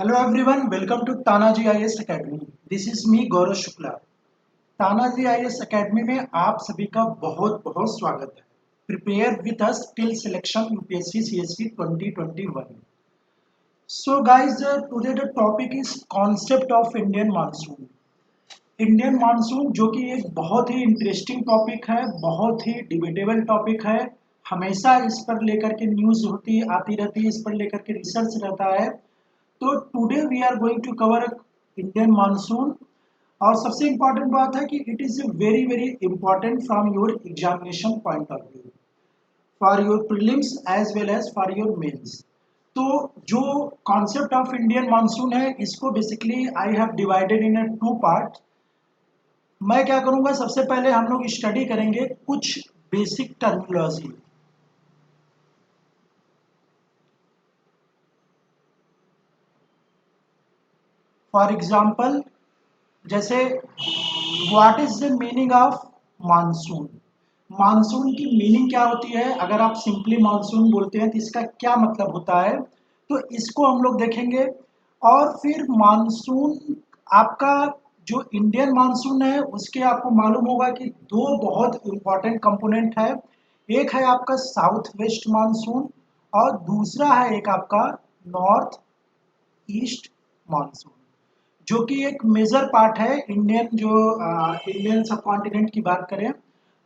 Hello everyone, welcome to Tanaji IAS Academy. This is me Gaurav Shukla. Tanaji IAS Academy में आप सभी का बहुत बहुत स्वागत है. Prepare with us till selection UPSC CSC 2021. So guys, today the topic is concept of Indian monsoon. Indian monsoon जो कि एक बहुत ही इंटरेस्टिंग टॉपिक है, बहुत ही डिबेटेबल टॉपिक है. हमेशा इस पर लेकर के न्यूज़ होती आती रहती है, इस पर लेकर के रिसर्च रहता है. तो today we are going to cover Indian monsoon. और सबसे इम्पॉर्टेंट बात है कि it is very very important from your examination point of view, for your prelims as well as for your mains. तो जो कॉन्सेप्ट ऑफ इंडियन मानसून है, इसको basically I have divided in two part. मैं क्या करूंगा, सबसे पहले हम लोग स्टडी करेंगे कुछ बेसिक टर्मिनोलॉजी. फॉर एग्जाम्पल, जैसे what is the meaning of monsoon. Monsoon की मीनिंग क्या होती है, अगर आप सिंपली मानसून बोलते हैं तो इसका क्या मतलब होता है, तो इसको हम लोग देखेंगे. और फिर मानसून, आपका जो इंडियन मानसून है उसके आपको मालूम होगा कि दो बहुत इंपॉर्टेंट कंपोनेंट है. एक है आपका साउथ वेस्ट मानसून और दूसरा है एक आपका नॉर्थ ईस्ट मानसून, जो कि एक मेजर पार्ट है इंडियन. जो इंडियन सब कॉन्टिनेंट की बात करें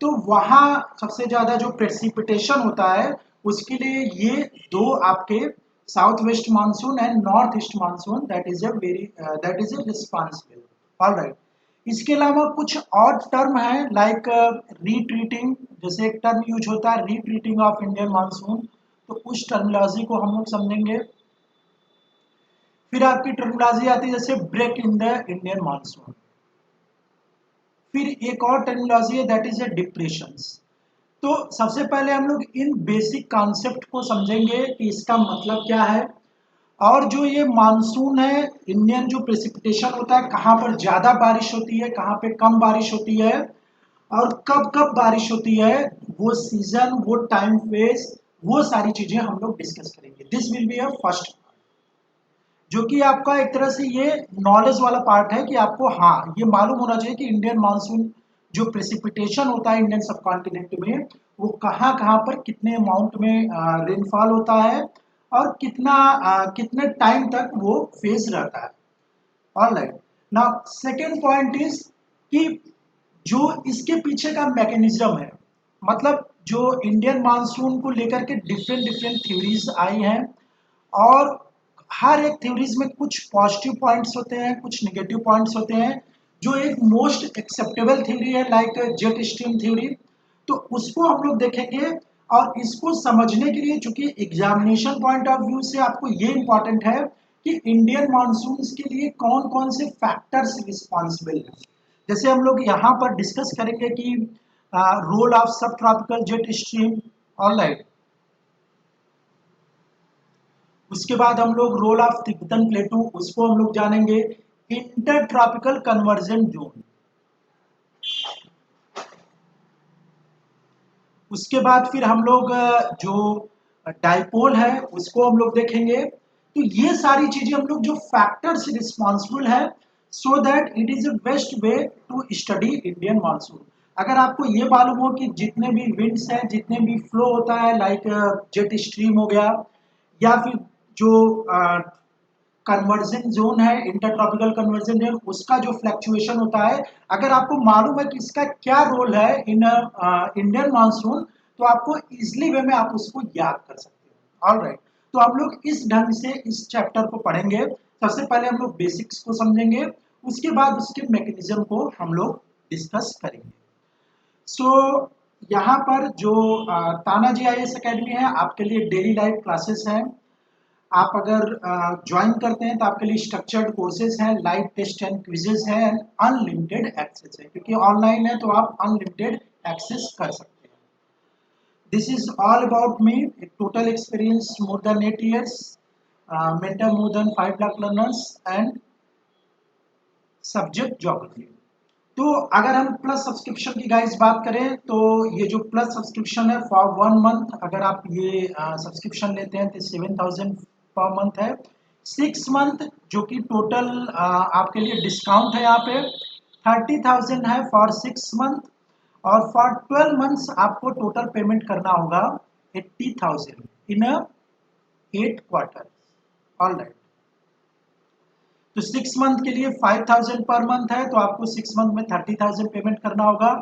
तो वहाँ सबसे ज़्यादा जो प्रेसिपिटेशन होता है उसके लिए ये दो आपके south west monsoon and north east monsoon, that is A responsible. All right. इसके अलावा कुछ और टर्म है लाइक रीट्रीटिंग. जैसे एक टर्म यूज होता है रीट्रीटिंग ऑफ इंडियन मानसून, तो उस टर्मिनोलॉजी को हम लोग समझेंगे. फिर आपकी टर्मिनोलॉजी आती है जैसे break in the Indian monsoon. फिर एक और टर्मिनोलॉजी है दैट इज ए डिप्रेशंस. तो सबसे पहले हम लोग इन बेसिक कॉन्सेप्ट को समझेंगे कि इसका मतलब क्या है. और जो ये मानसून है, इंडियन जो प्रेसिपिटेशन होता है, कहाँ पर ज़्यादा बारिश होती है, कहाँ पे कम बारिश होती है, और कब कब बारिश होती है, वो सीजन, वो टाइम फेज, वो सारी चीज़ें हम लोग डिस्कस करेंगे. This will be a first, जो कि आपका एक तरह से ये नॉलेज वाला पार्ट है कि आपको हाँ ये मालूम होना चाहिए कि इंडियन मानसून जो प्रेसिपिटेशन होता है इंडियन सब कॉन्टिनेंट में, वो कहाँ कहाँ पर कितने अमाउंट में रेनफॉल होता है और कितने टाइम तक वो फेज रहता है. Alright. Now second point is कि जो इसके पीछे का मैकेनिज्म है, मतलब जो इंडियन मानसून को लेकर के डिफरेंट डिफरेंट थ्योरीज आई हैं, और हर एक थ्योरीज में कुछ पॉजिटिव पॉइंट्स होते हैं, कुछ नेगेटिव पॉइंट्स होते हैं. जो एक मोस्ट एक्सेप्टेबल थ्योरी है लाइक जेट स्ट्रीम थ्योरी, तो उसको हम लोग देखेंगे. और इसको समझने के लिए, चूंकि एग्जामिनेशन पॉइंट ऑफ व्यू से आपको ये इंपॉर्टेंट है कि इंडियन मानसून के लिए कौन कौन से फैक्टर्स रिस्पॉन्सिबल हैं. जैसे हम लोग यहाँ पर डिस्कस करेंगे कि role of subtropical jet stream. Alright. उसके बाद हम लोग रोल ऑफ तिब्बतन प्लेटू, उसको हम लोग जानेंगे. Inter tropical conversion zone. उसके बाद फिर हम लोग जो डाइपोल है उसको हम लोग देखेंगे. तो ये सारी चीजें हम लोग जो फैक्टर्स रिस्पॉन्सिबल है, so that it is a best way to study Indian monsoon. अगर आपको ये मालूम हो कि जितने भी विंड्स हैं, जितने भी फ्लो होता है लाइक जेट स्ट्रीम हो गया, या फिर जो कन्वर्जन जोन है, इंटरट्रॉपिकल कन्वर्जन जोन, उसका जो फ्लक्चुएशन होता है, अगर आपको मालूम है कि इसका क्या रोल है इन इंडियन मानसून, तो आपको इजिली वे में आप उसको याद कर सकते हो. All right. तो हम लोग इस ढंग से इस चैप्टर को पढ़ेंगे. सबसे पहले हम लोग बेसिक्स को समझेंगे, उसके बाद उसके मैकेनिज्म को हम लोग डिस्कस करेंगे. सो यहाँ पर जो तानाजी IAS अकेडमी है, आपके लिए डेली लाइव क्लासेस हैं. आप अगर ज्वाइन करते हैं तो आपके लिए स्ट्रक्चर्ड कोर्सेज हैं, लाइव टेस्ट एंड क्विजेज हैं, अनलिमिटेड एक्सेस है, क्योंकि ऑनलाइन है तो आप अनलिमिटेड एक्सेस कर सकते हैं. This is all about me. Total experience more than 8 years, mentor more than 5 lakh learners and subject geography. तो अगर हम प्लस सब्सक्रिप्शन की गाइस बात करें, तो ये जो प्लस सब्सक्रिप्शन है फॉर 1 month, अगर आप ये सब्सक्रिप्शन लेते हैं तो 7,000 पर मंथ है. 6 मंथ जो कि टोटल आपके लिए डिस्काउंट है यहाँ पे 30,000 है फॉर 6 मंथ, और फॉर 12 मंथ्स आपको टोटल पेमेंट करना होगा 80,000 इन 8 क्वार्टर। ऑल राइट, तो 6 मंथ के लिए 5,000 पर मंथ है, तो आपको 6 मंथ में 30,000 पेमेंट करना होगा।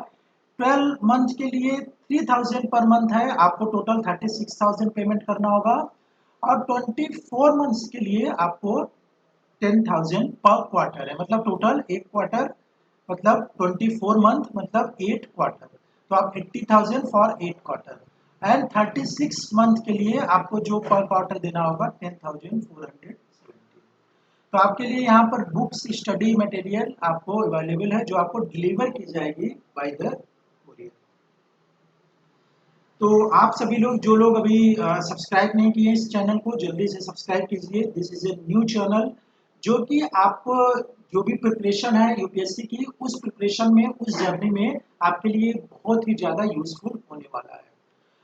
12 मंथ के लिए 3,000 पर मंथ है, आपको टोटल 36,000 पेमेंट करना होगा। और 24 मंथ्स के लिए आपको 10,000 पर क्वार्टर है, मतलब टोटल 1 क्वार्टर, मतलब 24 मंथ मतलब 8 क्वार्टर, तो आप 80,000 फॉर 8 क्वार्टर। एंड 36 मंथ के लिए आपको जो पर क्वार्टर देना होगा 10,470। तो आपके लिए यहाँ पर बुक्स स्टडी मटेरियल आपको अवेलेबल है, जो आपको डिलीवर की जाएगी बाय द कुरियर। तो आप सभी लोग, जो लोग अभी सब्सक्राइब नहीं किए इस चैनल को, जल्दी से सब्सक्राइब कीजिए। This is a new channel जो कि आपको जो भी प्रिपरेशन है यूपीएससी की, उस प्रिपरेशन में, उस जर्नी में आपके लिए बहुत ही ज़्यादा यूजफुल होने वाला है।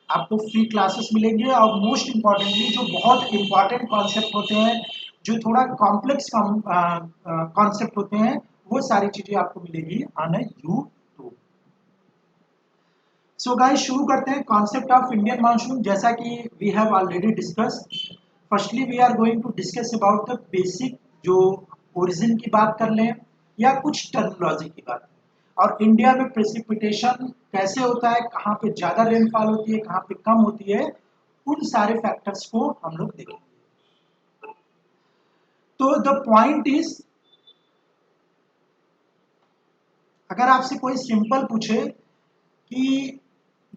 आपको फ्री क्लासेस मिलेंगे, और मोस्ट इम्पॉर्टेंटली जो बहुत इम्पॉर्टेंट कॉन्सेप्ट होते हैं, जो थोड़ा कॉम्प्लेक्स कॉन्सेप्ट होते हैं, वो सारी चीज़ें आपको मिलेगी ऑन यूट्यूब। सो गाइस, शुरू करते हैं कॉन्सेप्ट ऑफ इंडियन मानसून। जैसा कि we have already discuss, firstly we are going to discuss about the basic, जो ओरिजिन की बात कर लें या कुछ टर्मिनोलॉजी की बात, और इंडिया में प्रेसिपिटेशन कैसे होता है, कहाँ पे ज़्यादा रेनफॉल होती है, कहाँ पे कम होती है, उन सारे फैक्टर्स को हम लोग देखेंगे। तो द पॉइंट इज, अगर आपसे कोई सिंपल पूछे कि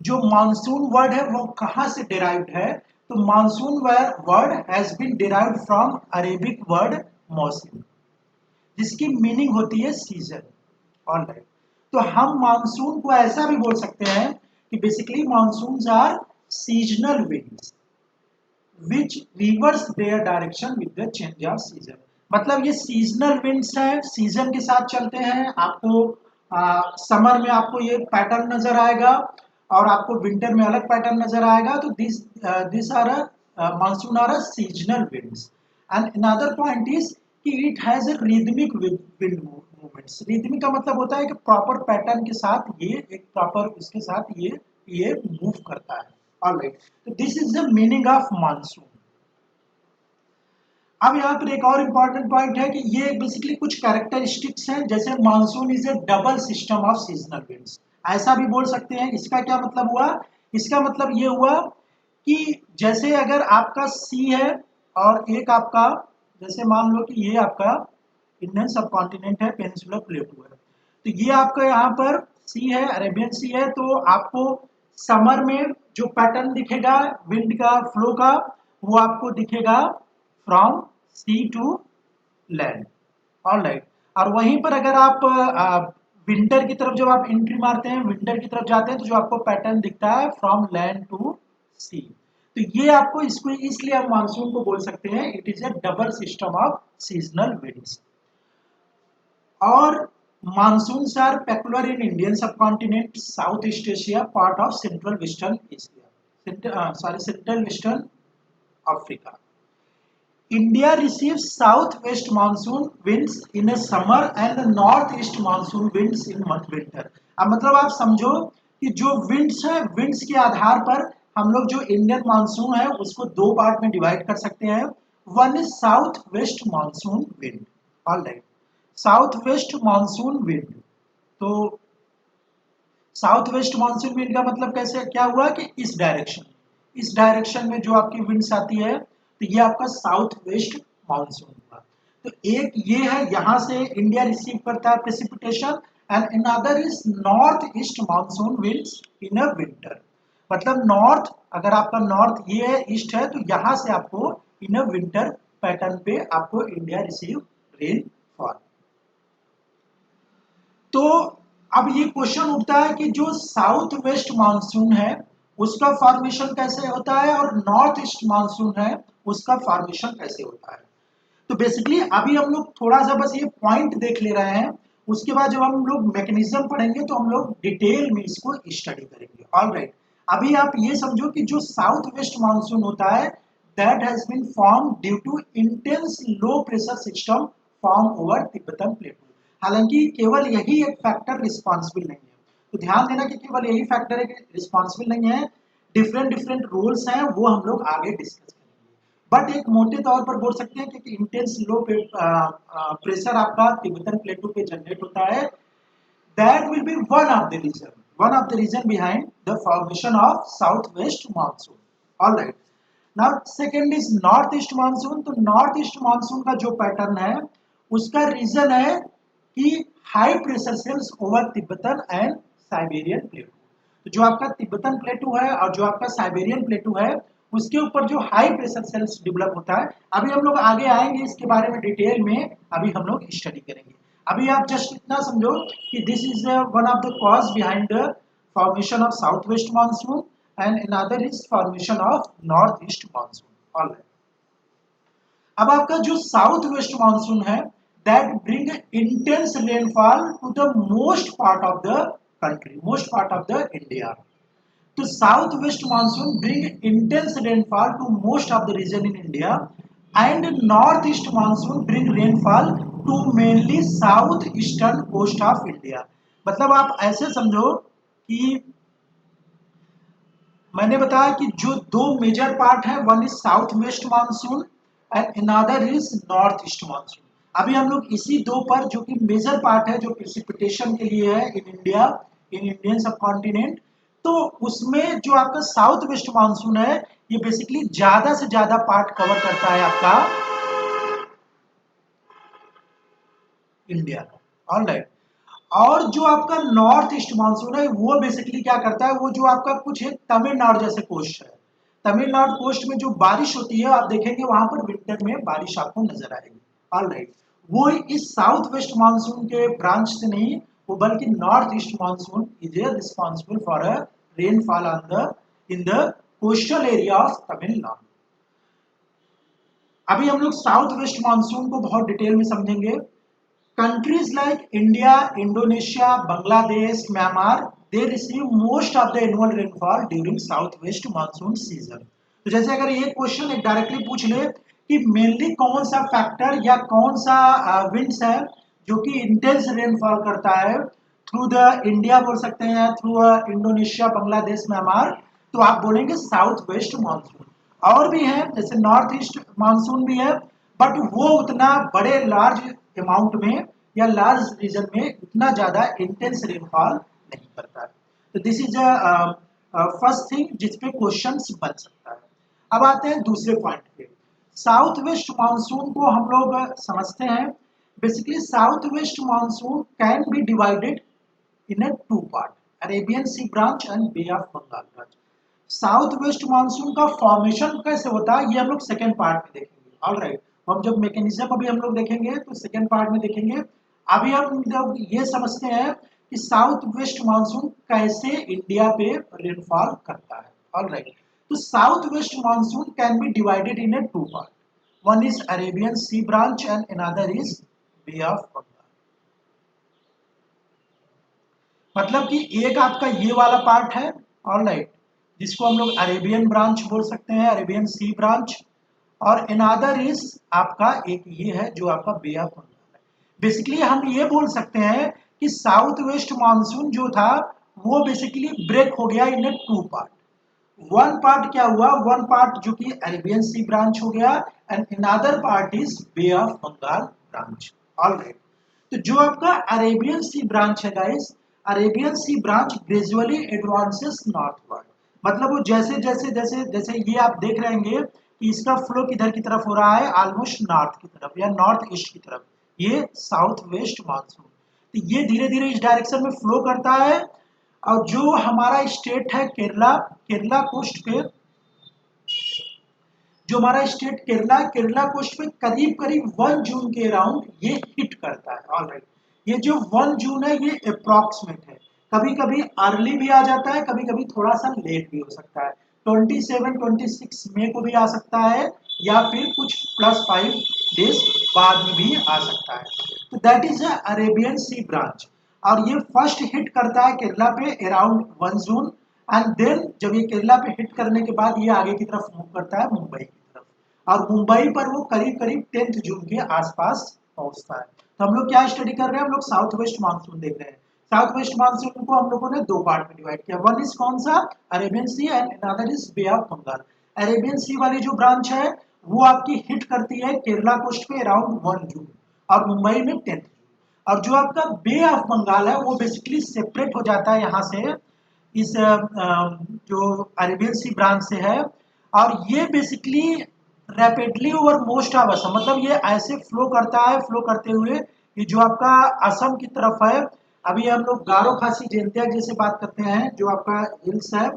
जो मानसून वर्ड है वो कहाँ से डिराइव्ड है, तो monsoon word has been derived from Arabic word मौसम, जिसकी मीनिंग होती है सीजन। ऑलराइट, तो हम मानसून को ऐसा भी बोल सकते हैं कि basically monsoons are seasonal winds which reverse their direction with the change of season. मतलब ये सीजनल विंड्स हैं, सीजन के साथ चलते हैं। आपको समर में आपको ये पैटर्न नजर आएगा, और आपको विंटर में अलग पैटर्न नजर आएगा। तो this are monsoon are seasonal winds. And another point is कि it has a rhythmic wind movements. Rhythmic का मतलब होता है कि प्रॉपर पैटर्न के साथ ये एक प्रॉपर उसके साथ ये मूव करता है। ऑलराइट, तो this is the meaning of monsoon. अब यहाँ पर एक और इम्पॉर्टेंट पॉइंट है कि ये बेसिकली कुछ कैरेक्टरिस्टिक्स हैं, जैसे monsoon is a double system of seasonal winds, ऐसा भी बोल सकते हैं। इसका क्या मतलब हुआ? इसका मतलब ये हुआ कि जैसे अगर आपका सी है और एक आपका, जैसे मान लो कि ये आपका इंडियन सब कॉन्टिनेंट है, पेनिनसुलर प्लेटू है, तो ये आपका यहाँ पर सी है, अरेबियन सी है, तो आपको समर में जो पैटर्न दिखेगा विंड का फ्लो का, वो आपको दिखेगा from sea to land. Alright, और वहीं पर अगर आप विंटर की तरफ जब आप एंट्री मारते हैं, विंटर की तरफ जाते हैं, तो जो आपको पैटर्न दिखता है फ्रॉम लैंड टू सी। तो ये आपको, इसको इसलिए हम मानसून को बोल सकते हैं it is a double system of seasonal winds. और monsoons are peculiar in Indian subcontinent, south east Asia, part of central western Asia, central western Africa. India receives southwest monsoon winds in a summer and the northeast monsoon winds in winter। अब मतलब आप समझो कि जो winds है, winds के आधार पर हम लोग जो इंडियन मानसून है उसको दो पार्ट में डिवाइड कर सकते हैं। One is south west monsoon wind. Alright, south west monsoon wind, तो साउथ वेस्ट मानसून विंड का मतलब कैसे क्या हुआ कि इस डायरेक्शन में जो आपकी विंड्स आती है, तो ये आपका साउथ वेस्ट मानसून हुआ। तो एक ये है, यहां से इंडिया रिसीव करता है precipitation, and another is north east monsoon winds in a winter. मतलब नॉर्थ, अगर आपका नॉर्थ ये है, ईस्ट है, तो यहां से आपको इन अ विंटर पैटर्न पे आपको इंडिया रिसीव रेनफॉल। तो अब ये क्वेश्चन उठता है कि जो साउथ वेस्ट मानसून है उसका फॉर्मेशन कैसे होता है, और नॉर्थ ईस्ट मानसून है उसका फॉर्मेशन कैसे होता है। तो बेसिकली अभी हम लोग थोड़ा सा बस ये पॉइंट देख ले रहे हैं, उसके बाद जब हम लोग मैकेनिज्म पढ़ेंगे तो हम लोग डिटेल में इसको स्टडी करेंगे। ऑलराइट, अभी आप ये समझो कि जो साउथ वेस्ट मानसून होता है that has been formed due to intense low pressure system formed over Tibetan प्लेटू। हालांकि केवल यही एक फैक्टर रिस्पॉन्सिबल नहीं है, तो ध्यान देना कि केवल यही फैक्टर है कि रिस्पॉन्सिबल नहीं है, डिफरेंट डिफरेंट रोल्स हैं, वो हम लोग आगे डिस्कस करेंगे। बट एक मोटे तौर पर बोल सकते हैं कि इंटेंस लो प्रेशर आपका तिब्बतन प्लेटू पे जनरेट होता है, that will be one of the reason behind the formation of southwest monsoon. All right. Now second is northeast monsoon। तो northeast monsoon का जो पैटर्न है उसका रीजन है कि high pressure cells over Tibetan and Siberian plateau. तो जो आपका तिब्बतन प्लेटू है और जो आपका साइबेरियन प्लेटू है उसके ऊपर जो हाई प्रेशर सेल्स डेवलप होता है, अभी हम लोग आगे आएंगे इसके बारे में डिटेल में, अभी हम लोग स्टडी करेंगे। अभी आप जस्ट इतना समझो कि this is one of the cause behind the formation of south west monsoon and another is formation of north east monsoon. Alright, अब आपका जो साउथ वेस्ट मानसून है that bring intense rainfall to the most part of the country, most part of the India. तो south west monsoon bring intense rainfall to most of the region in India and north east monsoon bring rainfall to mainly south eastern coast of India. मतलब आप ऐसे समझो कि मैंने बताया कि जो दो मेजर पार्ट है, one is south west monsoon and another is north east monsoon. अभी हम लोग इसी दो पर जो कि मेजर पार्ट है जो प्रेसिपिटेशन के लिए है इन इंडिया, इन इंडियन सब कॉन्टिनेंट, तो उसमें जो आपका साउथ वेस्ट मानसून है ये बेसिकली ज्यादा से ज्यादा पार्ट कवर करता है आपका इंडिया। ऑलराइट, और जो आपका नॉर्थ ईस्ट मानसून है वो बेसिकली क्या करता है, वो जो आपका कुछ है तमिलनाडु जैसे कोस्ट है, तमिलनाडु कोस्ट में जो बारिश होती है आप देखेंगे वहां पर विंटर में बारिश आपको नजर आएगी। ऑलराइट, वो इस साउथ वेस्ट मानसून के ब्रांच से नहीं, वो बल्कि north east monsoon is responsible for a rainfall on the in the coastal area of Tamil Nadu. अभी हम लोग साउथ वेस्ट मानसून को बहुत डिटेल में समझेंगे। Countries like India, Indonesia, Bangladesh, Myanmar, they receive most of the annual rainfall during southwest monsoon season। तो जैसे अगर ये क्वेश्चन एक डायरेक्टली पूछ ले कि मेनली कौन सा फैक्टर या कौन सा विंड्स है जो कि इंटेंस रेनफॉल करता है थ्रू द इंडिया बोल सकते हैं, थ्रू इंडोनेशिया, बांग्लादेश, म्यांमार, तो आप बोलेंगे साउथ वेस्ट मानसून। और भी है जैसे नॉर्थ ईस्ट मानसून भी है, बट वो उतना बड़े लार्ज अमाउंट में या लार्ज रीजन में उतना ज्यादा इंटेंस रेनफॉल नहीं करता है। तो दिस इज फर्स्ट थिंग जिस पे क्वेश्चंस बन सकता है। अब आते हैं दूसरे पॉइंट पे। साउथ वेस्ट मानसून को हम लोग समझते हैं, basically south west monsoon can be divided in a two part, Arabian sea branch and bay of Bengal branch. South west monsoon का फॉर्मेशन कैसे होता है ये हम लोग सेकेंड पार्ट में देखेंगे। ऑलराइट, हम जब मैकेनिज्म अभी हम लोग देखेंगे तो सेकेंड पार्ट में देखेंगे। अभी हम लोग ये समझते हैं कि साउथ वेस्ट मानसून कैसे इंडिया पे रेनफॉल करता है। ऑलराइट, तो south west monsoon can be divided in a two part, one is Arabian sea branch and another is bay of Bengal. मतलब कि एक आपका ये वाला पार्ट है, ऑलराइट, जिसको हम लोग अरेबियन ब्रांच बोल सकते हैं, अरेबियन सी ब्रांच, और अनदर इज आपका एक ये है जो आपका बे ऑफ बंगाल है। बेसिकली हम ये बोल सकते हैं कि साउथ वेस्ट मानसून जो था वो बेसिकली ब्रेक हो गया इन टू पार्ट। वन पार्ट क्या हुआ, वन पार्ट जो कि अरेबियन सी ब्रांच हो गया and another part is bay of Bengal branch. Alright, तो जो आपका अरेबियन सी ब्रांच है guys, Arabian sea branch gradually advances northward. मतलब वो जैसे जैसे जैसे जैसे ये आप देख रहे हैं कि इसका फ्लो किधर की तरफ हो रहा है, ऑलमोस्ट नॉर्थ की तरफ या नॉर्थ ईस्ट की तरफ, ये साउथ वेस्ट मानसून। तो ये धीरे धीरे इस डायरेक्शन में फ्लो करता है। और जो हमारा स्टेट है केरला, केरला कोस्ट पे, जो हमारा स्टेट केरला, केरला कोस्ट पे करीब करीब 1 जून के अराउंड ये हिट करता है। ऑलराइट, ये जो 1 जून है ये अप्रॉक्सीमेट है, कभी कभी अर्ली भी आ जाता है, कभी कभी थोड़ा सा लेट भी हो सकता है, 27-26 मई को भी आ सकता है या फिर कुछ +5 डेज बाद में भी आ सकता है। तो that is Arabian sea branch, और ये फर्स्ट हिट करता है केरला पे अराउंड 1 जून, एंड देन जब ये केरला पे हिट करने के बाद ये आगे की तरफ मूव करता है मुंबई की तरफ। और मुंबई पर वो करीब करीब 10 जून के आसपास पहुंचता है। तो हम लोग क्या स्टडी कर रहे हैं, हम लोग साउथ वेस्ट मानसून देख रहे हैं। साउथ वेस्ट मानसून को हम लोगों ने दो पार्ट में डिवाइड किया, वन इज कौन सा, Arabian Sea, and another is bay of Bengal. Arabian Sea वाली जो ब्रांच है वो आपकी हिट करती है केरला कोस्ट पे अराउंड 1 जून और मुंबई में 10 जून। और जो आपका बे ऑफ बंगाल है वो बेसिकली सेपरेट हो जाता है यहाँ से, इस जो अरेबियन सी ब्रांच से है, और ये basically rapidly over most of Assam, मतलब ये ऐसे फ्लो करता है, फ्लो करते हुए ये जो आपका असम की तरफ है, अभी हम लोग गारो खासी जेंतिया जैसे बात करते हैं जो आपका हिल्स है,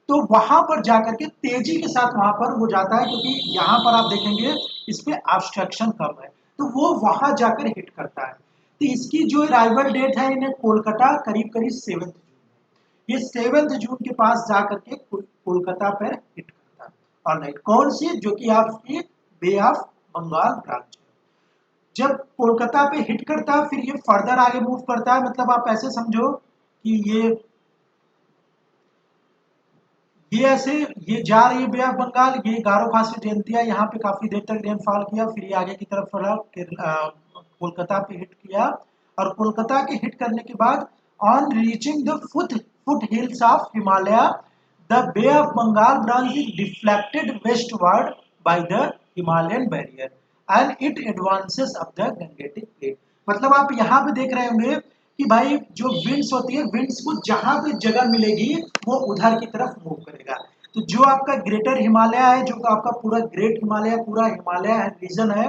तो वहां पर जाकर के तेजी के साथ वहां पर वो जाता है, क्योंकि यहाँ पर आप देखेंगे इस पे ऑब्स्ट्रक्शन कम है, तो वो वहां जाकर हिट करता है। तो इसकी जो राइवल डेट है इन्हें कोलकाता करीब करीब 7 जून, ये 7 जून के पास जाकर के कोलकाता पर हिट करता है। और राइट, कौन सी, जो कि आपकी बे ऑफ बंगाल ब्रांच है। जब कोलकाता पे हिट करता है फिर ये फर्दर आगे मूव करता है, मतलब आप ऐसे समझो कि ये ऐसे ये जा रही है बे ऑफ बंगाल, ये गारो खासी जयंतिया यहाँ पे काफी देर तक रेनफॉल किया, फिर ये आगे की तरफ बढ़ा, कोलकाता पे हिट किया, और कोलकाता के हिट करने के बाद on reaching the foothills of Himalaya, the bay of Bengal branch is deflected westward by the Himalayan barrier and it advances up the Gangetic plate. मतलब आप यहाँ पे देख रहे होंगे कि भाई जो विंड्स होती है, विंड्स को जहां पे जगह मिलेगी वो उधर की तरफ मूव करेगा। तो जो आपका ग्रेटर हिमालय है, जो आपका पूरा ग्रेट हिमालय, पूरा हिमालय रीजन है,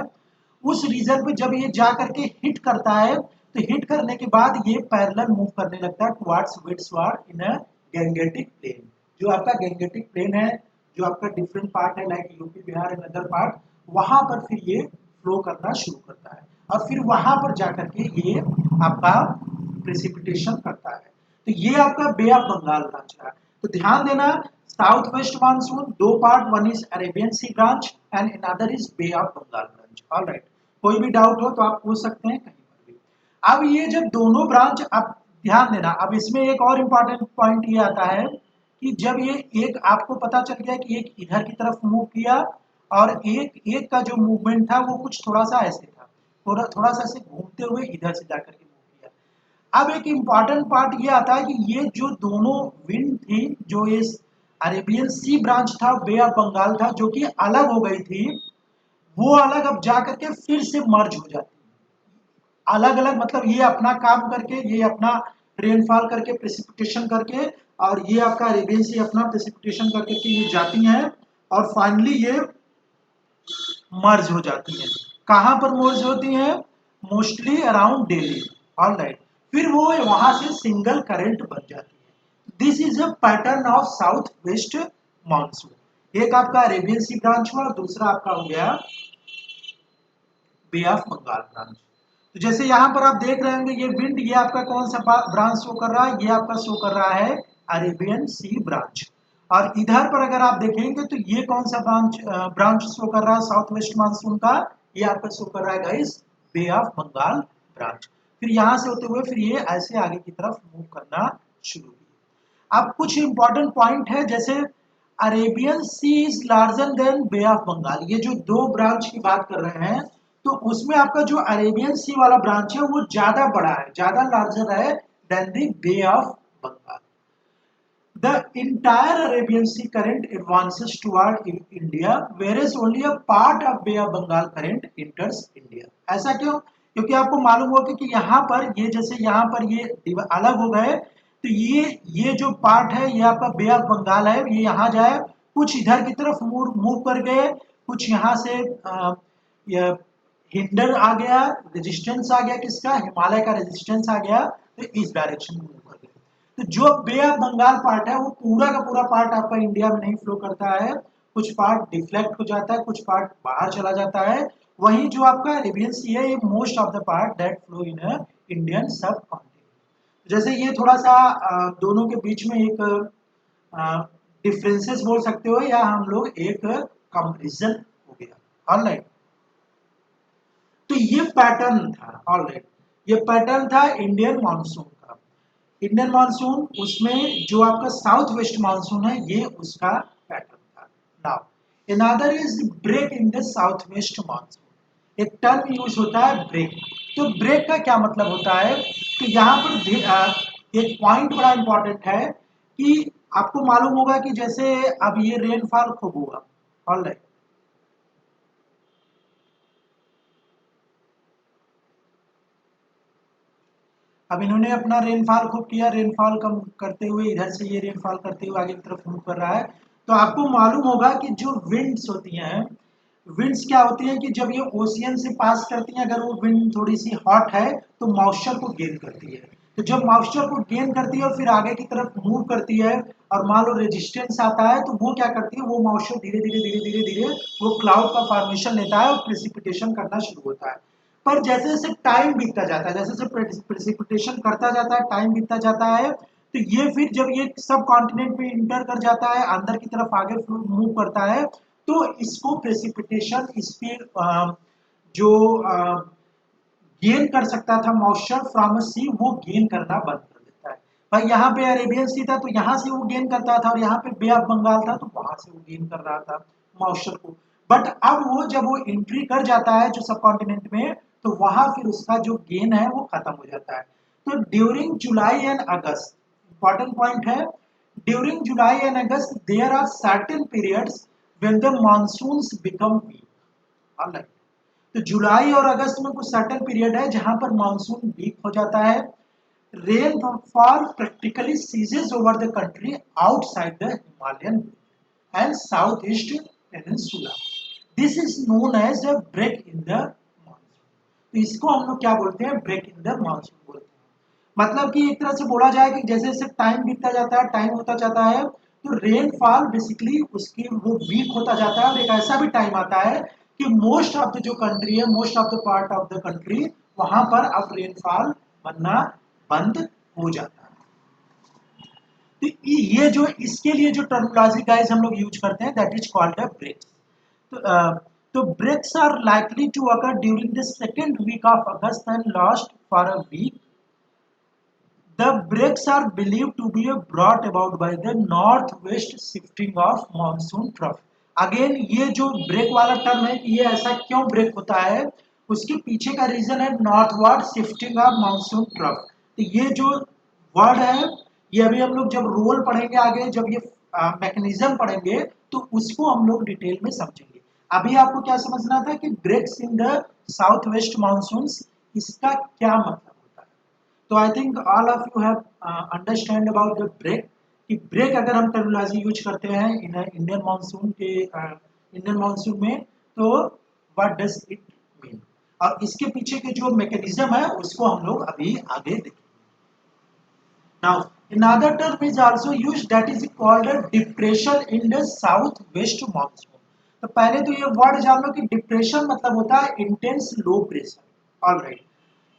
उस रीजन पे जब ये जा करके हिट करता है, तो हिट करने के बाद ये पैरेलल मूव करने लगता है टुवर्ड्स वेस्टवर्ड इन अ गैंगेटिक प्लेन। जो आपका गैंगेटिक प्लेन है, जो आपका डिफरेंट पार्ट है like UP Bihar and other part, वहां पर फिर ये फ्लो करना शुरू करता है, और फिर वहां पर जाकर के ये आपका प्रेसिपिटेशन करता है। तो ये आपका बे ऑफ बंगाल ब्रांच है। तो ध्यान देना, साउथ वेस्ट मानसून दो part, one is Arabian sea branch and another is bay of Bengal branch. Alright, कोई भी डाउट हो तो आप पूछ सकते हैं कहीं पर भी। अब ये जब दोनों ब्रांच, अब ध्यान देना, अब इसमें एक और इम्पॉर्टेंट पॉइंट ये आता है कि जब ये एक आपको पता चल गया कि एक इधर की तरफ मूव किया, और एक एक का जो मूवमेंट था वो कुछ थोड़ा सा ऐसे था, थोड़ा थोड़ा सा ऐसे घूमते हुए इधर से जाकर के मूव किया। अब एक इम्पॉर्टेंट पार्ट ये आता है कि ये जो दोनों विंड थी, जो इस अरेबियन सी ब्रांच था, बे ऑफ बंगाल था, जो कि अलग हो गई थी, वो अलग अब जा करके फिर से मर्ज हो जाती है। अलग अलग मतलब ये अपना काम करके, ये अपना रेनफॉल करके, प्रेसिपिटेशन करके, और ये आपका अरेबियन सी अपना प्रेसिपिटेशन करके के ये जाती हैं, और फाइनली ये मर्ज हो जाती हैं। कहां पर मर्ज होती हैं, मोस्टली अराउंड दिल्ली। ऑलराइट, फिर वो वहां से सिंगल करंट बन जाती है। This is a pattern of south west monsoon. एक आपका अरेबियन सी ब्रांच हुआ और दूसरा आपका हो गया बे ऑफ बंगाल ब्रांच। तो जैसे यहाँ पर आप देख रहे होंगे ये विंड, ये आपका कौन सा ब्रांच शो कर रहा है, ये आपका शो कर रहा है अरेबियन सी ब्रांच। और इधर पर अगर आप देखेंगे तो ये कौन सा ब्रांच शो कर रहा है साउथ वेस्ट मानसून का, ये आपका शो कर रहा है guys bay of Bengal branch. फिर यहाँ से होते हुए फिर ये ऐसे आगे की तरफ मूव करना शुरू किया। अब कुछ इंपॉर्टेंट पॉइंट है, जैसे Arabian sea is larger than bay of Bengal, ये जो दो ब्रांच की बात कर रहे हैं, तो उसमें आपका जो अरेबियन सी वाला ब्रांच है वो ज्यादा बड़ा है, ज्यादा लार्जर है than the bay of Bengal. The entire Arabian Sea current advances toward India, whereas only a part of Bay of Bengal current enters India. ऐसा क्यों? क्योंकि आपको मालूम होगा कि यहाँ पर ये, जैसे यहाँ पर ये अलग हो गए, तो ये जो पार्ट है ये आपका बे ऑफ बंगाल है, ये यहाँ जाए, कुछ इधर की तरफ मूव कर गए, कुछ यहाँ से ये हिंडर आ गया, रेजिस्टेंस आ गया, किसका, हिमालय का रेजिस्टेंस आ गया, तो इस डायरेक्शन में मूव कर गया। तो जो बे ऑफ बंगाल पार्ट है वो पूरा का पूरा पार्ट आपका इंडिया में नहीं फ्लो करता है, कुछ पार्ट डिफ्लेक्ट हो जाता है, कुछ पार्ट बाहर चला जाता है। वहीं जो आपका अरेबियन सी है, ये most of the part that flow in Indian सब कॉन्टिनेंट। जैसे ये थोड़ा सा दोनों के बीच में एक डिफरेंसेस बोल सकते हो, या हम लोग एक कंपेरिजन हो गया। ऑलराइट, तो ये पैटर्न था। ऑलराइट, ये पैटर्न था इंडियन मानसून का। इंडियन मानसून उसमें जो आपका साउथ वेस्ट मानसून है ये उसका पैटर्न था। Now another is break in the south west monsoon. एक टर्म यूज होता है ब्रेक। तो ब्रेक का क्या मतलब होता है, तो यहाँ पर एक पॉइंट बड़ा इंपॉर्टेंट है कि आपको मालूम होगा कि जैसे अब ये रेनफॉल खूब हुआ, ऑलराइट, अब इन्होंने अपना रेनफॉल खूब किया, रेनफॉल कम करते हुए इधर से ये रेनफॉल करते हुए आगे की तरफ मूव कर रहा है। तो आपको मालूम होगा कि जो विंड्स होती हैं, विंड्स क्या होती हैं कि जब ये ओशियन से पास करती हैं, अगर वो विंड थोड़ी सी हॉट है तो मॉइस्चर को गेन करती है। तो जब मॉइस्चर को गेन करती है और फिर आगे की तरफ मूव करती है और मान लो रेजिस्टेंस आता है, तो वो क्या करती है, वो मॉइस्चर धीरे धीरे धीरे धीरे धीरे वो क्लाउड का फॉर्मेशन लेता है और प्रेसिपिटेशन करना शुरू होता है। पर जैसे जैसे टाइम बीतता जाता है, जैसे जैसे प्रेसिपिटेशन करता जाता है, टाइम बीतता जाता है, तो ये फिर जब ये सब कॉन्टिनेंट में इंटर कर जाता है, अंदर की तरफ आगे मूव करता है, तो इसको प्रेसिपिटेशन इसके जो गेन कर सकता था मॉइस्चर फ्रॉम सी, वो गेन करना बंद कर देता है। भाई यहाँ पे अरेबियन सी था तो यहाँ से वो गेन करता था, और यहाँ पे बे ऑफ बंगाल था तो वहां से वो गेन कर रहा था मॉइस्चर को। बट अब वो जब वो एंट्री कर जाता है जो सब कॉन्टिनेंट में, तो वहां फिर उसका जो गेन है वो खत्म हो जाता है। तो during July and August, important point है, during July and August there are certain periods when the monsoons become weak. तो जुलाई और अगस्त में कुछ सर्टेन पीरियड है जहां पर मानसून वीक हो जाता है। Rainfall practically ceases over the country outside the Himalayan and south east peninsula. This is known as the break in the monsoon. तो इसको हम लोग क्या बोलते हैं, ब्रेक इन द मानसून बोलते हैं। मतलब कि एक तरह से बोला जाए कि जैसे जैसे टाइम बीतता जाता है, टाइम होता जाता है, तो रेनफॉल बेसिकली उसकी वो वीक होता जाता है, और एक ऐसा भी टाइम आता है कि मोस्ट ऑफ द जो कंट्री है, most of the part of the country, वहां पर अब रेनफॉल बनना बंद हो जाता है। तो ये जो इसके लिए जो टर्मिनोलॉजी गाइस हम लोग यूज करते हैं, that is called a breaks. तो तो breaks are likely to occur during the second week of August and last for a week. The breaks are believed to be brought about by the northwest shifting of monsoon trough. Again ये जो break वाला term है, ये ऐसा क्यों break होता है, उसके पीछे का रीजन है northward shifting of monsoon trough. तो ये जो वर्ड है, ये अभी हम लोग जब रोल पढ़ेंगे आगे, जब ये मैकेनिज्म पढ़ेंगे, तो उसको हम लोग डिटेल में समझेंगे। अभी आपको क्या समझना था कि breaks in the south west monsoon, इसका क्या मतलब होता है। तो I think all of you have understand about the break, कि ब्रेक अगर हम टर्मिनोलॉजी यूज करते हैं इंडियन मानसून के इंडियन मानसून में, तो व्हाट डज इट मीन, और इसके पीछे के जो मैकेनिज्म है उसको हम लोग अभी आगे देखेंगे। Now, another term is also used, that is called a depression in the southwest monsoon. तो पहले तो ये वर्ड जान लो कि डिप्रेशन मतलब होता है intense low pressure. All right,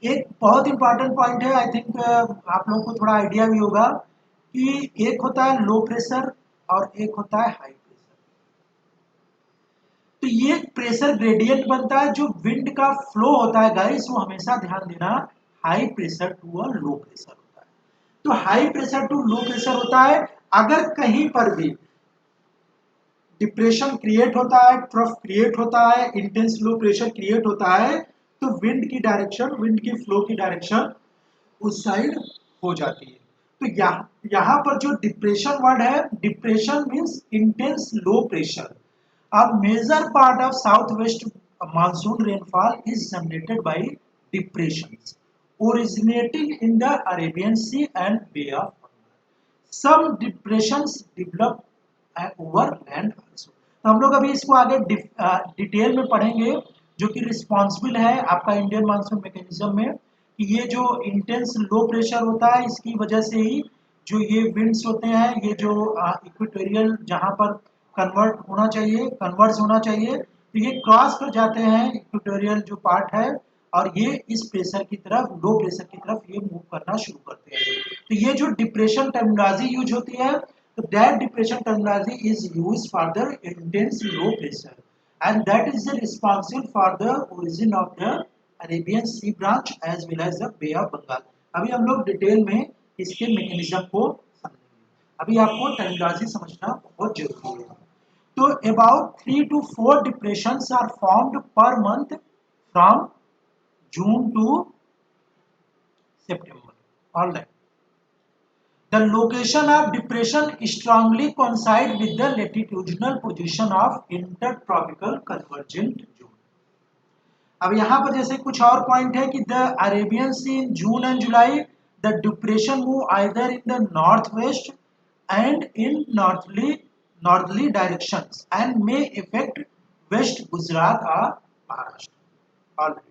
एक बहुत इंपॉर्टेंट पॉइंट है, आई थिंक आप लोगों को थोड़ा आइडिया भी होगा कि एक होता है लो प्रेशर और एक होता है हाई प्रेशर। तो ये प्रेशर ग्रेडियंट बनता है, जो विंड का फ्लो होता है गाइस, वो हमेशा ध्यान देना, high pressure to a low pressure होता है। तो high pressure to low pressure होता है, अगर कहीं पर भी डिप्रेशन क्रिएट होता है, ट्रफ क्रिएट होता है, इंटेंस लो प्रेशर क्रिएट होता है, तो विंड की डायरेक्शन, विंड की फ्लो की डायरेक्शन उस साइड हो जाती है। तो यहाँ पर जो डिप्रेशन वर्ड है, depression means intense low pressure. A major part of southwest monsoon rainfall is generated by depressions originating in the Arabian Sea and Bay of Bengal. Some depressions develop over land also. तो हम लोग अभी इसको आगे detail में पढ़ेंगे, जो कि रिस्पॉन्सिबल है आपका इंडियन मानसून मैकेनिज्म में, कि ये जो इंटेंस लो प्रेशर होता है, इसकी वजह से ही जो ये विंड्स होते हैं, ये जो इक्वेटोरियल जहाँ पर कन्वर्ट होना चाहिए, कन्वर्स होना चाहिए, तो ये क्रॉस कर जाते हैं इक्वेटोरियल जो पार्ट है, और ये इस प्रेशर की तरफ, लो प्रेशर की तरफ ये मूव करना शुरू करते हैं। तो ये जो डिप्रेशन टर्मिनोलॉजी यूज होती है, तो that depression terminology is use for the intense low pressure, and that is the responsible for the origin of the Arabian Sea branch as well as the Bay of Bengal. अभी हम लोग detail में इसके mechanism को समझेंगे। अभी आपको terminology समझना बहुत जरूरी है। तो about 3 to 4 depressions are formed per month from June to September. All right. The location of depression strongly coincide with the latitudinal position of intertropical convergent zone. अब यहाँ पर जैसे कुछ और पॉइंट है कि the Arabian Sea in June and July the depression move either in the north west and in northerly directions and may effect west Gujarat और Maharashtra. All right.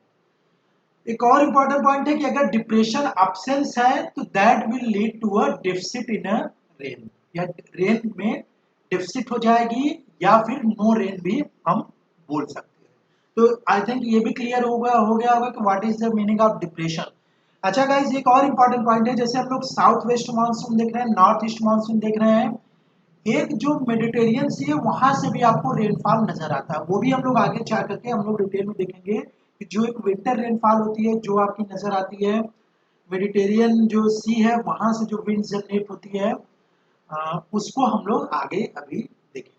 एक और इंपॉर्टेंट पॉइंट है कि अगर डिप्रेशन अब्सेंस है तो that will lead to a deficit in a rain, या rain में डेफिसिट हो जाएगी या फिर नो रेन भी हम बोल सकते हैं. तो आई थिंक ये भी क्लियर हो गया होगा कि what is the meaning of depression. अच्छा गाइस, एक और इंपॉर्टेंट पॉइंट है, जैसे हम लोग साउथ वेस्ट मानसून देख रहे हैं, नॉर्थ ईस्ट मानसून देख रहे हैं, एक जो मेडिटेरियन सी है वहां से भी आपको रेनफॉल नजर आता है. वो भी हम लोग आगे जा करके हम लोग डिटेल में देखेंगे कि जो एक विंटर रेनफॉल होती है जो आपकी नजर आती है मेडिटेरियन जो सी है वहां से जो विंड जनरेट होती है उसको हम लोग आगे अभी देखेंगे.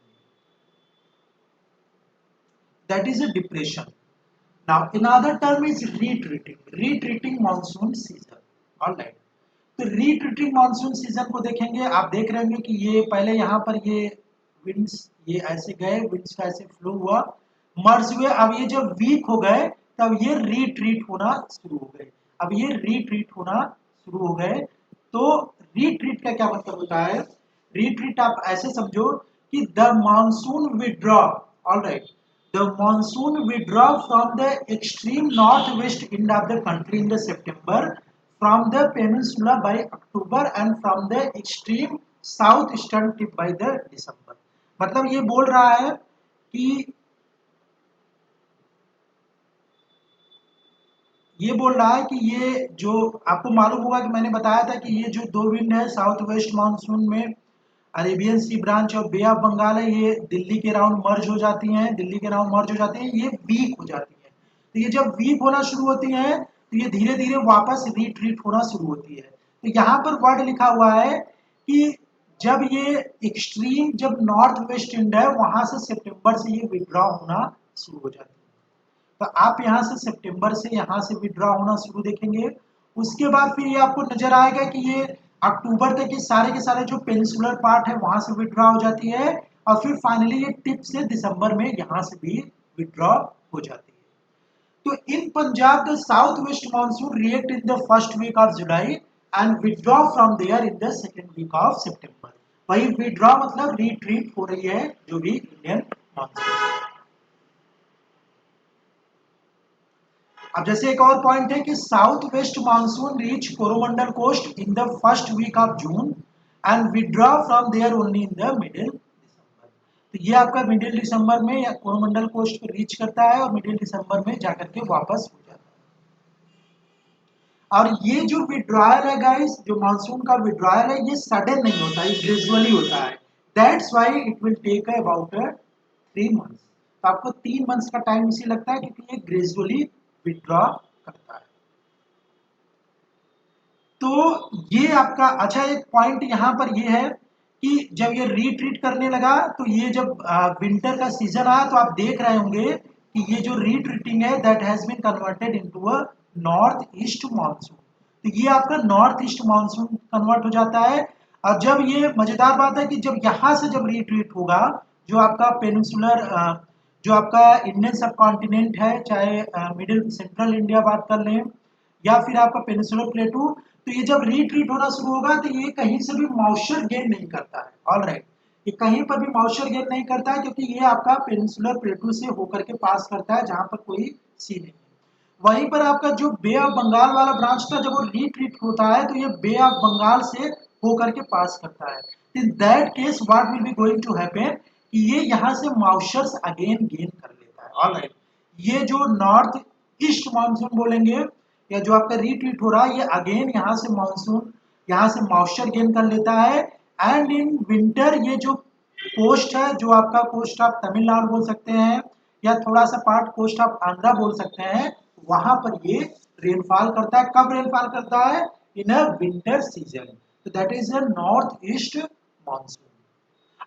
That is a depression. Now another term is retreating monsoon season. Alright. तो retreating मानसून सीजन को देखेंगे, आप देख रहे होंगे कि ये पहले यहाँ पर ये विंड्स ये ऐसे गए, विंड्स का ऐसे फ्लो हुआ, मर्ज हुए, अब ये जब वीक हो गए तब ये रिट्रीट होना शुरू हो गए. अब ये रिट्रीट होना शुरू हो गए. तो रिट्रीट का क्या मतलब होता है? रिट्रीट आप ऐसे समझो कि the monsoon withdraw. Alright. The monsoon withdraw from the extreme northwest end of the country in the September, from the peninsula by October and from the extreme southeastern tip by the December. मतलब ये बोल रहा है कि ये जो आपको मालूम होगा कि मैंने बताया था कि ये जो दो विंड है साउथ वेस्ट मानसून में अरेबियन सी ब्रांच और बे ऑफ बंगाल है, ये दिल्ली के राउंड मर्ज हो जाती हैं, ये वीक हो जाती हैं. तो ये जब वीक होना शुरू होती हैं तो ये धीरे धीरे वापस रिट्रीट होना शुरू होती है. तो यहाँ पर वर्ड लिखा हुआ है कि जब ये एक्सट्रीम जब नॉर्थ वेस्ट इंड है वहां से सितंबर से ये विड्रॉ होना शुरू हो जाती है. तो आप यहाँ से सितंबर से यहाँ से विड्रॉ होना शुरू देखेंगे. उसके बाद फिर ये आपको नजर आएगा कि ये अक्टूबर तक के सारे जो पेनिसुलर पार्ट है वहां से विड्रॉ हो जाती है और फिर फाइनली ये टिप से दिसंबर में यहाँ से भी विड्रॉ हो जाती है. तो in Punjab the south west monsoon react in the first week of July and withdraw from there in the second week of September. वही विड्रॉ मतलब रिट्रीट हो रही है जो भी इंडियन मानसून. अब जैसे एक और पॉइंट है कि south west monsoon reach Coromandel coast in the first week of June and withdraw from there only in the middle December. तो ये आपका मिडिल दिसंबर में या कोरोमंडल कोस्ट को रीच करता है और मिडिल दिसंबर में जाकर के वापस हो जाता है. और ये जो विड्रॉयल है गाइस, जो मानसून का विड्रॉयल है ये सडन नहीं होता, ये ग्रेजुअली होता है. That's why it will take about 3 months. तो आपको 3 months का टाइम इसी लगता है क्योंकि ये ग्रेजुअली विड्रॉ करता है. तो ये आपका अच्छा एक पॉइंट यहां पर ये है कि जब ये रिट्रीट करने लगा तो ये जब विंटर का सीजन आया तो आप देख रहे होंगे कि ये जो रिट्रीटिंग है that has been converted into a north east monsoon. तो ये आपका नॉर्थ ईस्ट मानसून कन्वर्ट हो जाता है. और जब ये मजेदार बात है कि जब यहां से जब रिट्रीट होगा जो आपका पेनिसुलर जो आपका इंडियन सब कॉन्टिनेंट है, चाहे मिडिल सेंट्रल इंडिया बात कर लें या फिर आपका पेनिसुलर प्लेटू, तो ये जब रिट्रीट होना शुरू होगा तो ये कहीं से भी मॉइस्चर गेन नहीं करता है. ऑलराइट. ये कहीं पर भी मॉइस्चर गेन नहीं करता है क्योंकि ये आपका पेनिसुलर प्लेटू से होकर के पास करता है जहां पर कोई सी नहीं है. वहीं पर आपका जो बे ऑफ बंगाल वाला ब्रांच था जब वो रिट्रीट होता है तो ये बे ऑफ बंगाल से होकर के पास करता है. In that case what will be going to happen कि ये यहाँ से मॉइस्चर्स अगेन गेन कर लेता है. ऑलराइट. ये जो नॉर्थ ईस्ट मानसून बोलेंगे या जो आपका रिट्रीट हो रहा है ये अगेन यहाँ से मानसून यहाँ से मॉइस्चर गेन कर लेता है. एंड इन विंटर ये जो कोस्ट है, जो आपका कोस्ट आप तमिलनाडु बोल सकते हैं या थोड़ा सा पार्ट कोस्ट आप आंध्रा बोल सकते हैं, वहां पर ये रेनफॉल करता है. कब रेनफॉल करता है? In a winter season. तो that is a north east monsoon.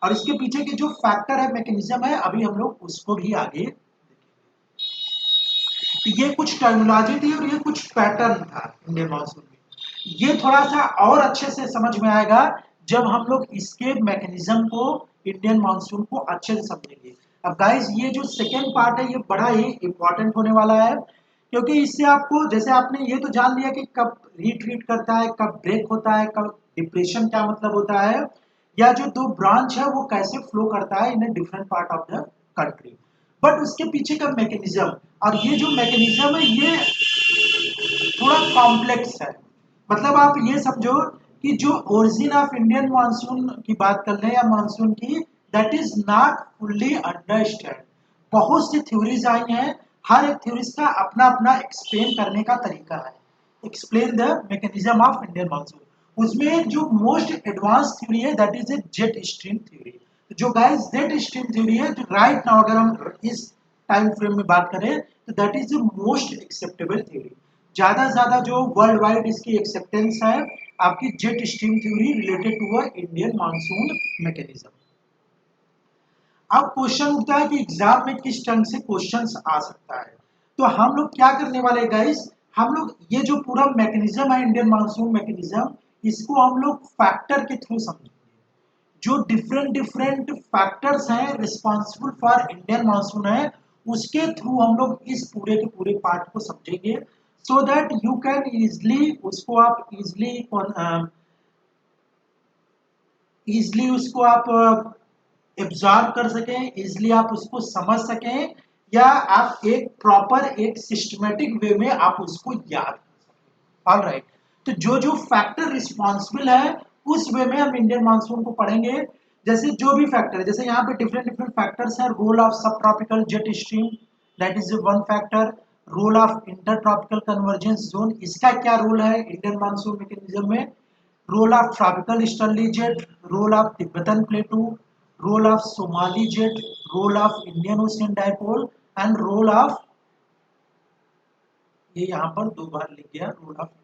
और इसके पीछे के जो फैक्टर है, मैकेनिज्म है, अभी हम लोग उसको भी आगे। तो ये कुछ टर्मिनोलॉजी थी और ये कुछ पैटर्न था इंडियन मानसून में। ये थोड़ा सा और अच्छे से समझ में आएगा जब हम लोग इसके मैकेनिज्म को, इंडियन मानसून को अच्छे से समझेंगे। अब गाइस ये जो सेकेंड पार्ट है ये बड़ा ही इंपॉर्टेंट होने वाला है, क्योंकि इससे आपको, जैसे आपने ये तो जान लिया कि कब रीट्रीट करता है, कब ब्रेक होता है, कब डिप्रेशन क्या मतलब होता है, या जो दो ब्रांच है वो कैसे फ्लो करता है in a different part of the country. But उसके पीछे का मैकेनिज्म, और ये जो मैकेनिज्म है ये थोड़ा कॉम्प्लेक्स है। मतलब आप ये समझो कि जो ओरिजिन ऑफ इंडियन मानसून की बात कर रहे हैं या मानसून की, that is not fully understand. बहुत सी थ्योरीज आई हैं, हर एक थ्योरीज का अपना अपना एक्सप्लेन करने का तरीका है। Explain the mechanism of Indian monsoon. उसमें जो मोस्ट एडवांस थ्योरी है that is A jet stream theory. जो गाइस जेट स्ट्रीम थ्योरी है, जो राइट नाउ अगर हम इस टाइम फ्रेम में बात करें तो that is the most acceptable theory. ज्यादा से ज्यादा जो वर्ल्ड वाइड इसकी एक्सेप्टेंस है आपकी jet stream theory related to a Indian monsoon mechanism. अब क्वेश्चन उठता है कि एग्जाम में किस ढंग से क्वेश्चंस आ सकता है। तो हम लोग क्या करने वाले गाइस, हम लोग ये जो पूरा मैकेनिज्म है इंडियन मानसून मैकेनिज्म, इसको हम लोग फैक्टर के थ्रू समझेंगे। जो डिफरेंट डिफरेंट फैक्टर्स हैं रिस्पॉन्सिबल फॉर इंडियन मानसून है, उसके थ्रू हम लोग इस पूरे के पूरे पार्ट को समझेंगे, so that you can easily उसको आप इजिली उसको आप एब्जॉर्ब कर सकें, इजिली आप उसको समझ सकें, या आप एक प्रॉपर एक सिस्टमेटिक वे में आप उसको याद कर सकें। All right. तो जो जो फैक्टर रिस्पॉन्सिबल है उस वे में हम इंडियन मानसून को पढ़ेंगे। जैसे जो भी फैक्टर, जैसे यहाँ पे डिफरेंट डिफरेंट फैक्टर्स हैं। Role of subtropical jet stream, that is one factor. Role of intertropical convergence zone, इसका क्या रोल है इंडियन मानसून मैकेनिज्म में। Role of tropical easterly jet, role of Tibetan plateau, role of Somali jet, role of Indian ocean dipole, and role of, ये यहाँ पर दो बार लिख गया, रोल ऑफ इंडियन।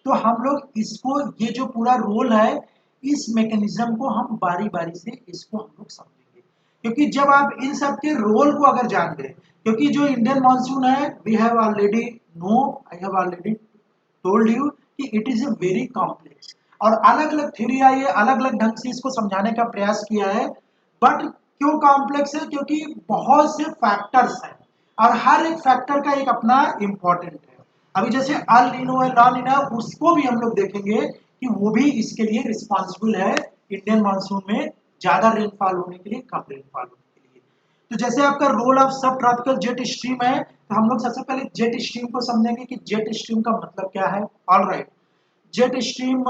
तो हम लोग इसको, ये जो पूरा रोल है, इस मैकेनिज्म को हम बारी बारी से इसको हम लोग समझेंगे। क्योंकि जब आप इन सब के रोल को अगर जान गए, क्योंकि जो इंडियन मानसून है, we have already know, I have already told you कि it is a very complex, और अलग अलग थ्योरी आई है, अलग अलग ढंग से इसको समझाने का प्रयास किया है। बट क्यों कॉम्प्लेक्स है, क्योंकि बहुत से फैक्टर्स हैं और हर एक फैक्टर का एक अपना इंपॉर्टेंट है। अभी जैसे अल नीनो है, ला नीना, उसको भी हम लोग देखेंगे कि वो भी इसके लिए रिस्पॉन्सिबल है इंडियन मानसून में ज्यादा रेनफॉल होने के लिए, कम रेनफॉल होने के लिए। तो जैसे आपका role of subtropical jet stream है, तो हम लोग सबसे पहले जेट स्ट्रीम को समझेंगे कि जेट स्ट्रीम का मतलब क्या है। All right. जेट स्ट्रीम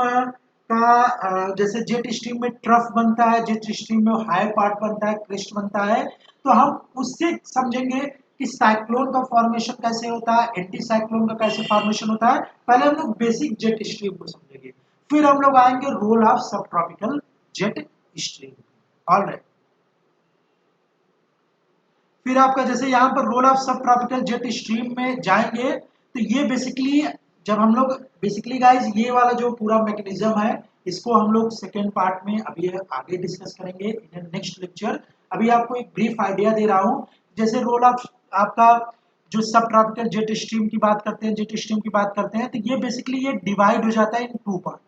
का जैसे जेट स्ट्रीम में ट्रफ बनता है, जेट स्ट्रीम में हाई पार्ट बनता है, क्रेस्ट बनता है। तो हम उससे समझेंगे कि साइक्लोन का फॉर्मेशन कैसे होता है, एंटी साइक्लोन का कैसे फॉर्मेशन होता है। पहले हम लोग बेसिक जेट स्ट्रीम को समझेंगे, फिर हम लोग आएंगे role of subtropical jet stream. All right. फिर आपका जैसे यहाँ पर role of subtropical jet stream में जाएंगे, तो ये बेसिकली, जब हम लोग बेसिकली गाइस ये वाला जो पूरा मैकेनिज्म है, इसको हम लोग सेकेंड पार्ट में अभी आगे डिस्कस करेंगे इन नेक्स्ट लेक्चर। अभी आपको एक ब्रीफ आइडिया दे रहा हूँ। जैसे रोल ऑफ आपका जो सब ट्रॉपिकल जेट स्ट्रीम की बात करते हैं, जेट स्ट्रीम की बात करते हैं, तो ये बेसिकली ये डिवाइड हो जाता है इन टू पार्ट।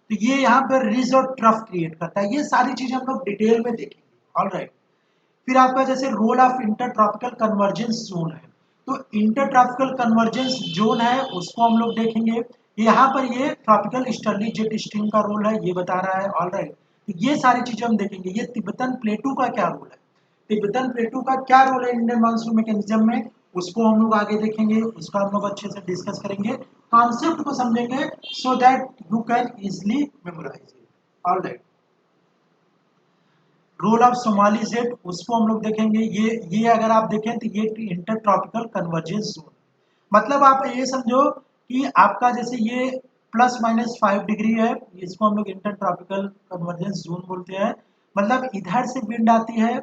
तो ये यहाँ पर रिज और ट्रफ क्रिएट करता है, ये सारी चीजें हम लोग डिटेल में देखेंगे। All right. फिर आपका जैसे role of intertropical convergence zone है, तो इंटर ट्रॉपिकल कन्वर्जेंस जोन है उसको हम लोग देखेंगे। यहाँ पर ये ट्रॉपिकल ईस्टर्ली जेट स्ट्रीम का रोल है, ये बता रहा है। All right. तो ये सारी चीजें हम देखेंगे। ये तिब्बतन प्लेटू का क्या रोल है, तिब्बतन प्लेटू का क्या रोल है इंडियन मानसून मैकेनिज्म में, उसको हम लोग आगे देखेंगे, उसका हम लोग अच्छे से डिस्कस करेंगे, कॉन्सेप्ट को समझेंगे, so that you can easily memorise it. All right. Role of Somali jet, उसको हम लोग देखेंगे। ये अगर आप देखें तो ये इंटर ट्रॉपिकल कन्वर्जेंस जोन, मतलब आप ये समझो कि आपका जैसे ये ±5 डिग्री है, इसको हम लोग इंटर ट्रॉपिकल कन्वर्जेंस जोन बोलते हैं। मतलब इधर से विंड आती है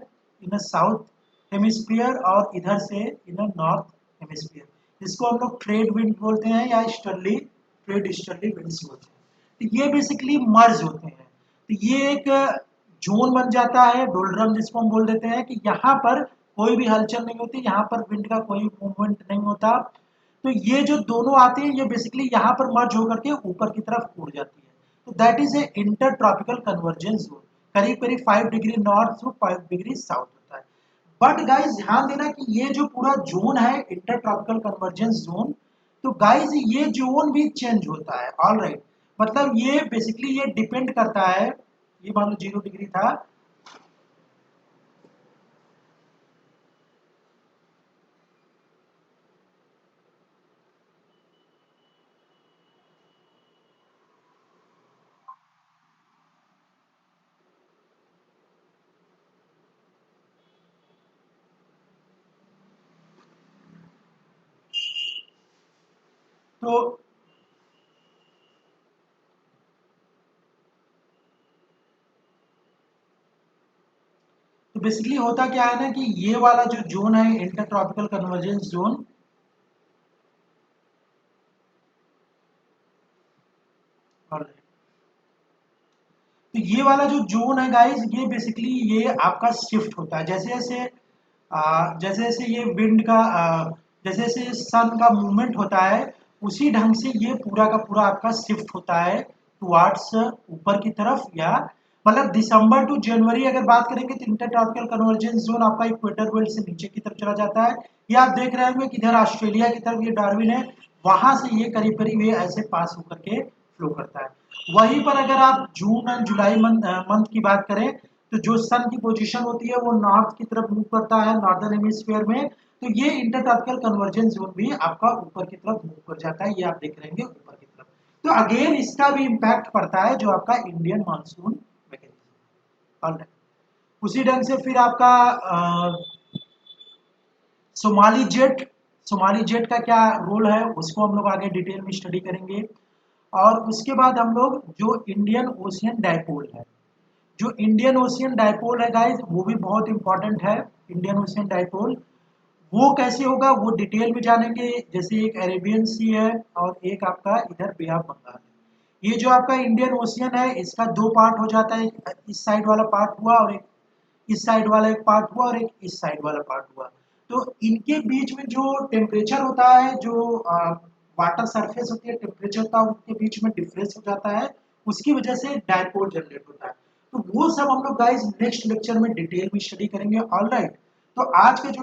इन साउथ हेमिस्फीयर और इधर से इन नॉर्थ हेमिस्फीयर, इसको हम लोग ट्रेड विंड बोलते हैं या ईस्टर्ली, ट्रेड ईस्टर्ली विंड्स बोलते हैं। तो ये बेसिकली मर्ज होते हैं। तो ये एक जोन बन जाता है, डोल्ड्रम जिसको हम बोल देते हैं कि यहाँ पर कोई भी हलचल नहीं होती, यहाँ पर विंड का कोई मूवमेंट नहीं होता। तो ये जो दोनों आते हैं ये बेसिकली यहाँ पर मर्ज होकर के ऊपर की तरफ उड़ जाती है। तो that is a intertropical convergence zone, करीब करीब 5 degree north to 5 degree south होता है। बट गाइज ध्यान देना कि ये जो पूरा जोन है इंटर ट्रॉपिकल कन्वर्जेंस जोन, तो गाइज ये जोन भी चेंज होता है। ऑल राइट, मतलब ये बेसिकली ये डिपेंड करता है, ये मान लो 0 डिग्री था, तो बेसिकली होता क्या है ना कि ये वाला जो जोन है इंटर ट्रॉपिकल कन्वर्जेंस जोन, और तो ये वाला जो जोन है गाइस ये बेसिकली ये आपका शिफ्ट होता है जैसे जैसे जैसे जैसे ये विंड का जैसे जैसे सन का मूवमेंट होता है, उसी ढंग से ये पूरा का पूरा आपका शिफ्ट होता है टुवार्ड्स ऊपर की तरफ, या मतलब दिसंबर टू जनवरी अगर बात करेंगे तो इंटर ट्रॉपिकल कन्वर्जेंस जोन आपका इक्वेटर बेल्ट से नीचे की तरफ चला जाता है। ये आप देख रहे होंगे कि इधर ऑस्ट्रेलिया की तरफ ये डार्विन है, वहां से ये करीब करीब ये ऐसे पास होकर के फ्लो करता है। वहीं पर अगर आप जून एंड जुलाई मंथ की बात करें, तो जो सन की पोजीशन होती है वो नॉर्थ की तरफ मूव करता है नॉर्दर्न हेमिस्फीयर में, तो ये इंटरट्रॉपिकल कन्वर्जेंस जोन भी आपका ऊपर की तरफ मूव कर जाता है, ये आप देख रहे हैं ऊपर की तरफ। तो अगेन इसका भी इम्पैक्ट पड़ता है जो आपका इंडियन मानसून मैकेनिज्म। ऑलराइट, उसी ढंग से फिर आपका सोमाली जेट, सोमाली जेट का क्या रोल है उसको हम लोग आगे डिटेल में स्टडी करेंगे। और उसके बाद हम लोग जो इंडियन ओशियन डायपोल है, जो इंडियन ओशियन डायपोल है गाइस वो भी बहुत इंपॉर्टेंट है। इंडियन ओशियन डायपोल वो कैसे होगा वो डिटेल में जानेंगे। जैसे एक अरेबियन सी है और एक आपका इधर बे ऑफ बंगाल है। ये जो आपका इंडियन ओशियन है इसका दो पार्ट हो जाता है, एक इस साइड वाला पार्ट हुआ और एक इस साइड वाला एक पार्ट हुआ और एक इस साइड वाला पार्ट हुआ। तो इनके बीच में जो टेम्परेचर होता है, जो वाटर सरफेस होती है टेम्परेचर का उनके बीच में डिफरेंस हो जाता है, उसकी वजह से डायपोल जनरेट होता है। तो वो सब हम लोग गाइस नेक्स्ट लेक्चर में डिटेल में स्टडी करेंगे। ऑल राइट, तो आज का जो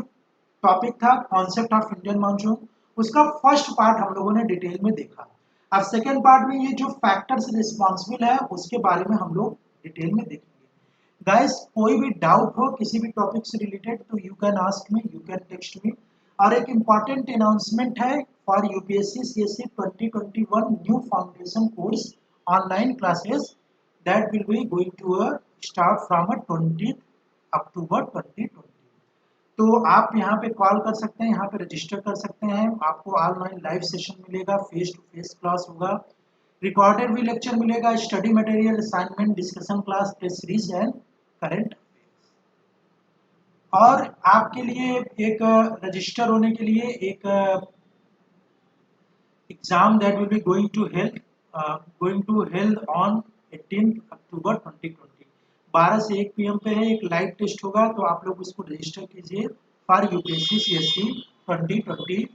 टॉपिक था कॉन्सेप्ट ऑफ इंडियन मानसून, उसका फर्स्ट पार्ट हम लोगों ने डिटेल में देखा। अब सेकेंड पार्ट में ये जो फैक्टर्स रिस्पॉन्सिबल है उसके बारे में हम लोग डिटेल में देखेंगे। गाइस कोई भी डाउट हो किसी भी टॉपिक से रिलेटेड तो you can ask me, you can text me. और एक इम्पॉर्टेंट अनाउंसमेंट है for UPSC CSC 2021 new foundation course online classes that will be going to start from 20 October 2020। तो आप यहाँ पे कॉल कर सकते हैं, यहाँ पे रजिस्टर कर सकते हैं, आपको ऑनलाइन लाइव सेशन मिलेगा, फेस टू फेस क्लास होगा, रिकॉर्डेड भी लेक्चर मिलेगा, study material, assignment, discussion class, test series and current. और आपके लिए एक रजिस्टर होने के लिए एक exam that will be going to held on 18 October 2020, 12 से 1 पीएम पे है, एक लाइव टेस्ट होगा, तो आप लोग उसको रजिस्टर कीजिए फॉर यूपीएससी सीएससी 2021।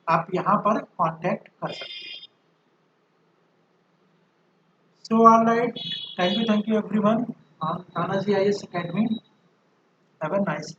आप यहाँ पर कांटेक्ट कर सकते हैं। So all right, thank you everyone, Tanaji IAS academy, have a nice